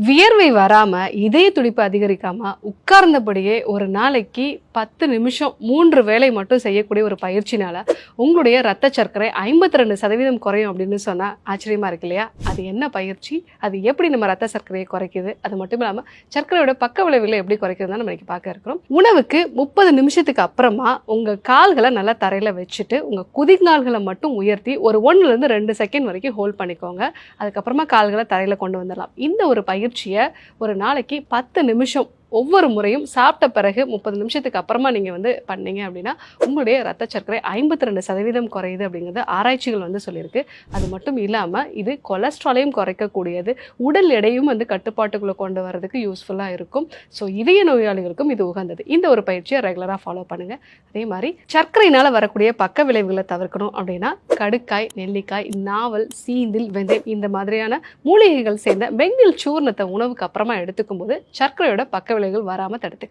வியர்வை வராம, இதய துடிப்பு அதிகரிக்காம, உட்கார்ந்தபடியே ஒரு நாளைக்கு 10 நிமிஷம் 3 வேளை மட்டும் செய்யக்கூடிய ஒரு பயிற்சினால உங்களுடைய ரத்த சர்க்கரை 52% குறையும் அப்படின்னு சொன்னா ஆச்சரியமா இருக்கு இல்லையா? அது என்ன பயிற்சி? அது எப்படி நம்ம ரத்த சர்க்கரையை குறைக்குது? அது மட்டும் இல்லாம சர்க்கரையோட பக்க விளைவுகளை எப்படி குறைக்குதுன்னு நம்ம இன்னைக்கு பார்க்க இருக்கிறோம். உணவுக்கு 30 நிமிஷத்துக்கு அப்புறமா உங்க கால்களை நல்லா தரையில வச்சுட்டு உங்க குதிங்கால்களை மட்டும் உயர்த்தி ஒரு 1 ல இருந்து 2 செகண்ட் வரைக்கும் ஹோல்ட் பண்ணிக்கோங்க. அதுக்கப்புறமா கால்களை தரையில கொண்டு வந்துடலாம். இந்த ஒரு பயிற்சியை ஒரு நாளைக்கு 10 நிமிஷம் ஒவ்வொரு முறையும் சாப்பிட்ட பிறகு 30 நிமிஷத்துக்கு அப்புறமா நீங்கள் பண்ணீங்க அப்படின்னா உங்களுடைய ரத்த சர்க்கரை 52% குறையுது அப்படிங்கிறது ஆராய்ச்சிகள் சொல்லியிருக்கு. அது மட்டும் இல்லாமல் இது கொலஸ்ட்ராலையும் குறைக்கக்கூடியது, உடல் எடையும் கட்டுப்பாட்டுக்குள்ளே கொண்டு வரதுக்கு யூஸ்ஃபுல்லாக இருக்கும். ஸோ இதய நோயாளிகளுக்கும் இது உகந்தது. இந்த ஒரு பயிற்சியை ரெகுலராக ஃபாலோ பண்ணுங்கள். அதே மாதிரி சர்க்கரையினால் வரக்கூடிய பக்க விளைவுகளை தவிர்க்கணும் அப்படின்னா கடுக்காய், நெல்லிக்காய், நாவல், சீந்தில், வெந்தயம் இந்த மாதிரியான மூலிகைகள் சேர்ந்த வெண்ணில் சூர்ணத்தை உணவுக்கு அப்புறமா எடுத்துக்கும் போது சர்க்கரையோட பக்க விளைவுகள் வராமல் தடுத்துக்கலாம்.